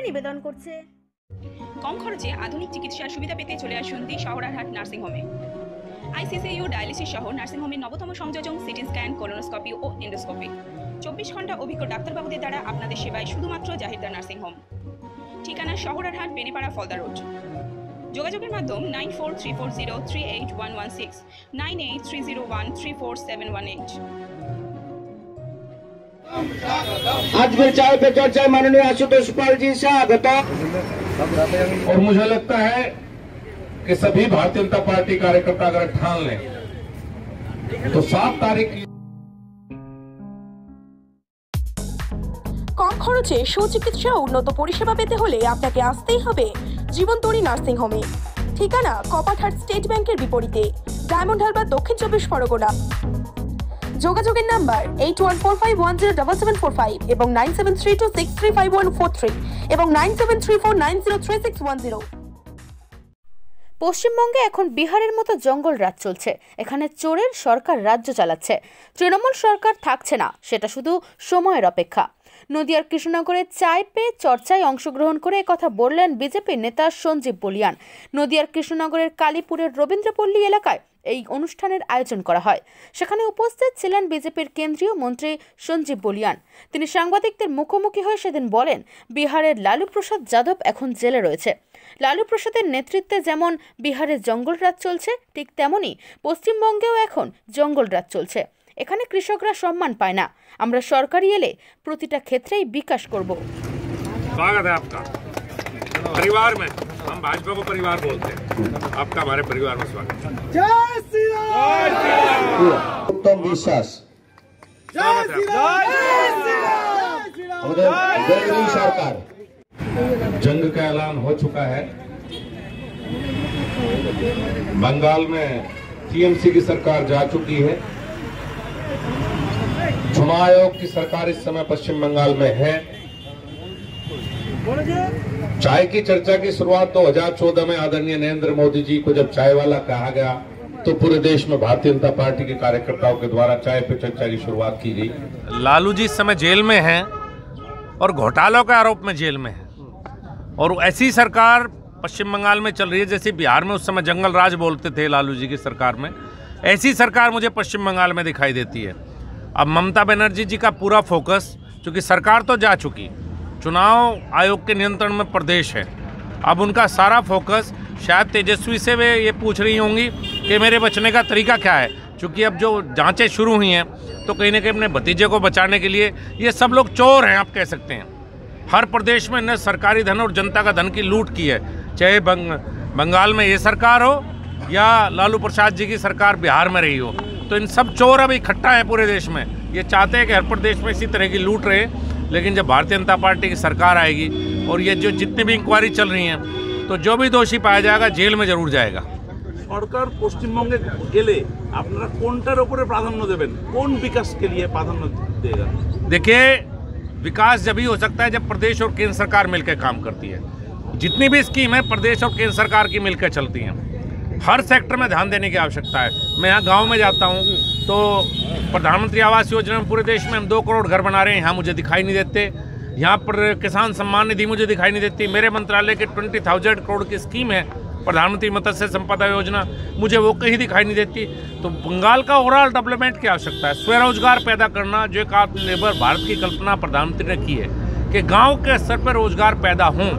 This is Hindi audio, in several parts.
নিবেদন করছে। কম খরচে আধুনিক চিকিৎসার সুবিধা পেতে চলে আসুন দি শহরারহাট নার্সিং হোমে। আইসিসিইউ ডায়ালিসিস সহ নার্সিং হোমের নবতম সংযোজন সিটি স্ক্যান, কোলোনোস্কোপি ও এন্ডোস্কোপি। 24 ঘন্টা অভিজ্ঞ ডাক্তারবাবুদের দ্বারা আপনাদের সেবায় শুধুমাত্র জাহিরদার নার্সিং হোম। ঠিকানা শহরারহাট, বেনিপাড়া, ফলদা রোড। যোগাযোগের মাধ্যম 9434038116, 9830134718। आज फिर चाय पे चर्चा माननीय आशुतोष पाल जी स्वागत। और मुझे लगता है कि सभी भारतीय जनता पार्टी कार्यकर्ता अगर ठान लें तो 7 तारीख কম খরচে সুচিকিৎসা ও উন্নত পরিষেবা পেতে হলে আপনাকে আসতেই হবে জীবনতরী নার্সিং হোমে। ঠিকানা কপারহাট স্টেট ব্যাংকের বিপরীতে, ডায়মন্ড হারবার, দক্ষিণ 24 পরগনা। যোগাযোগের নাম্বার 8145107745 এবং 9732635143 এবং 9734903610। পশ্চিমবঙ্গে এখন বিহারের মতো জঙ্গল রাজ চলছে। এখানে চোরের সরকার রাজ্য চালাচ্ছে। তৃণমূল সরকার থাকছে না, সেটা শুধু সময়ের অপেক্ষা। নদিয়ার কৃষ্ণনগরের চায় পে চর্চায় অংশগ্রহণ করে একথা বললেন বিজেপি নেতা সঞ্জীব বলিয়ান। নদিয়ার কৃষ্ণনগরের কালীপুরের রবীন্দ্রপল্লী এলাকায় এই অনুষ্ঠানের আয়োজন করা হয়। সেখানে উপস্থিত ছিলেন বিজেপির কেন্দ্রীয় মন্ত্রী সঞ্জীব বলিয়ান। তিনি সাংবাদিকদের মুখোমুখি হয়ে সেদিন বলেন, বিহারের লালু প্রসাদ যাদব এখন জেলে রয়েছে। লালু প্রসাদের নেতৃত্বে যেমন বিহারে জঙ্গল রাজ চলছে, ঠিক তেমনি পশ্চিমবঙ্গেও এখন জঙ্গল রাজ চলছে। এখানে কৃষকরা সম্মান পায় না। আমরা সরকারি এলে প্রতিটা ক্ষেত্রেই বিকাশ করব। स्वागत है आपका परिवार में। हम भाजपा को परिवार बोलते हैं। आपका हमारे परिवार में स्वागत है। जय श्री राम। उत्तम विश्वास सरकार। जंग का ऐलान हो चुका है। बंगाल में टीएमसी की सरकार जा चुकी है। चुनाव आयोग की सरकार इस समय पश्चिम बंगाल में है। चाय की चर्चा की शुरुआत 2014 में आदरणीय नरेंद्र मोदी जी को जब चाय वाला कहा गया तो पूरे देश में भारतीय जनता पार्टी के कार्यकर्ताओं के द्वारा चाय पे चर्चा की शुरुआत की गई। लालू जी इस समय जेल में हैं और घोटालों के आरोप में जेल में हैं, और ऐसी सरकार पश्चिम बंगाल में चल रही है जैसे बिहार में उस समय जंगल राज बोलते थे लालू जी की सरकार में। ऐसी सरकार मुझे पश्चिम बंगाल में दिखाई देती है। अब ममता बनर्जी जी का पूरा फोकस, चूँकि सरकार तो जा चुकी, चुनाव आयोग के नियंत्रण में प्रदेश है, अब उनका सारा फोकस शायद तेजस्वी से वे ये पूछ रही होंगी कि मेरे बचने का तरीका क्या है। चूँकि अब जो जांचें शुरू हुई हैं तो कहीं ना कहीं अपने भतीजे को बचाने के लिए ये सब लोग चोर हैं, आप कह सकते हैं। हर प्रदेश में न सरकारी धन और जनता का धन की लूट की है, चाहे बंगाल में ये सरकार हो या लालू प्रसाद जी की सरकार बिहार में रही हो। तो इन सब चोर अब इकट्ठा है पूरे देश में। ये चाहते हैं कि हर प्रदेश में इसी तरह की लूट रहे, लेकिन जब भारतीय जनता पार्टी की सरकार आएगी और ये जो जितनी भी इंक्वायरी चल रही हैं तो जो भी दोषी पाया जाएगा जेल में जरूर जाएगा। সরকার পশ্চিমবঙ্গে গেলে আপনারা কোনটার উপরে প্রাধান্য দেবেন, কোন বিকাশ के लिए प्राधान्य देगा? देखिए, विकास जब ही हो सकता है जब प्रदेश और केंद्र सरकार मिलकर काम करती है। जितनी भी स्कीम है प्रदेश और केंद्र सरकार की मिलकर चलती हैं। हर सेक्टर में ध्यान देने की आवश्यकता है। मैं यहाँ गांव में जाता हूँ तो प्रधानमंत्री आवास योजना में पूरे देश में हम 2 करोड़ घर बना रहे हैं, यहाँ मुझे दिखाई नहीं देते। यहाँ पर किसान सम्मान निधि मुझे दिखाई नहीं देती। मेरे मंत्रालय के 20,000 करोड़ की स्कीम है प्रधानमंत्री मत्स्य संपदा योजना, मुझे वो कहीं दिखाई नहीं देती। तो बंगाल का ओवरऑल डेवलपमेंट की आवश्यकता है। स्वरोजगार पैदा करना, जो एक आत्मनिर्भर भारत की कल्पना प्रधानमंत्री ने की है कि गाँव के स्तर पर रोजगार पैदा हों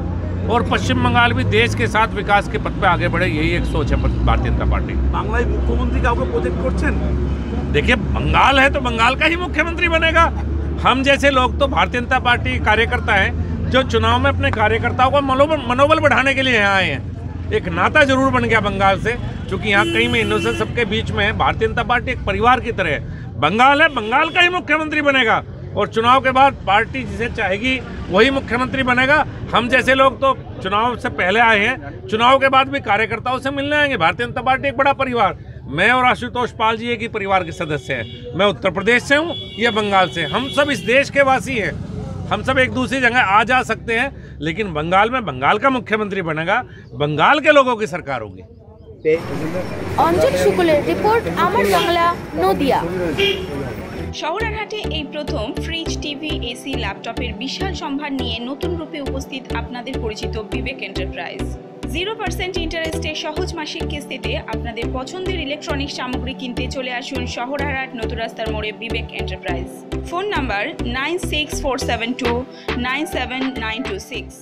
और पश्चिम बंगाल भी देश के साथ विकास के पथ पे आगे बढ़े, यही एक सोच है भारतीय जनता पार्टी। বাংলায় মুখ্যমন্ত্রী কাউকে প্রজেক্ট করছেন? देखिए, बंगाल है तो बंगाल का ही मुख्यमंत्री बनेगा। हम जैसे लोग तो भारतीय जनता पार्टी कार्यकर्ता हैं जो चुनाव में अपने कार्यकर्ताओं का मनोबल बढ़ाने के लिए यहाँ आए हैं। एक नाता जरूर बन गया बंगाल से, क्योंकि यहाँ कई महीनों से सबके बीच में भारतीय जनता पार्टी एक परिवार की तरह है। बंगाल है, बंगाल का ही मुख्यमंत्री बनेगा और चुनाव के बाद पार्टी जिसे चाहेगी वही मुख्यमंत्री बनेगा। हम जैसे लोग तो चुनाव से पहले आए हैं, चुनाव के बाद भी कार्यकर्ताओं से मिलने आएंगे। भारतीय जनता पार्टी एक बड़ा परिवार, मैं और आशुतोष पाल जी एक ही परिवार के सदस्य हैं। मैं उत्तर प्रदेश से हूँ, ये बंगाल से। हम सब इस देश के वासी हैं, हम सब एक दूसरी जगह आ जा सकते हैं, लेकिन बंगाल में बंगाल का मुख्यमंत्री बनेगा, बंगाल के लोगों की सरकार होगी। অঞ্জন শুক্লের রিপোর্ট, আমার বাংলা, নদিয়া। শহরের হাটে এই প্রথম ফ্রিজ, টিভি, এসি, ল্যাপটপের বিশাল সম্ভার নিয়ে নতুন রূপে উপস্থিত আপনাদের পরিচিত বিবেক এন্টারপ্রাইজ। 0% ইন্টারেস্টে সহজ মাসিক কিস্তিতে আপনাদের পছন্দের ইলেকট্রনিক্স সামগ্রী কিনতে চলে আসুন শহরহাট নতুন রাস্তার মোড়ে বিবেক এন্টারপ্রাইজ। Phone number 9647297926।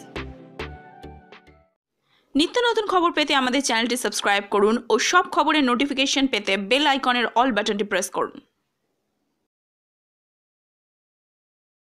নিত্য নতুন খবর পেতে আমাদের চ্যানেলটি সাবস্ক্রাইব করুন ও সব খবরের নোটিফিকেশন পেতে বেল আইকনের অল বাটনটি প্রেস করুন।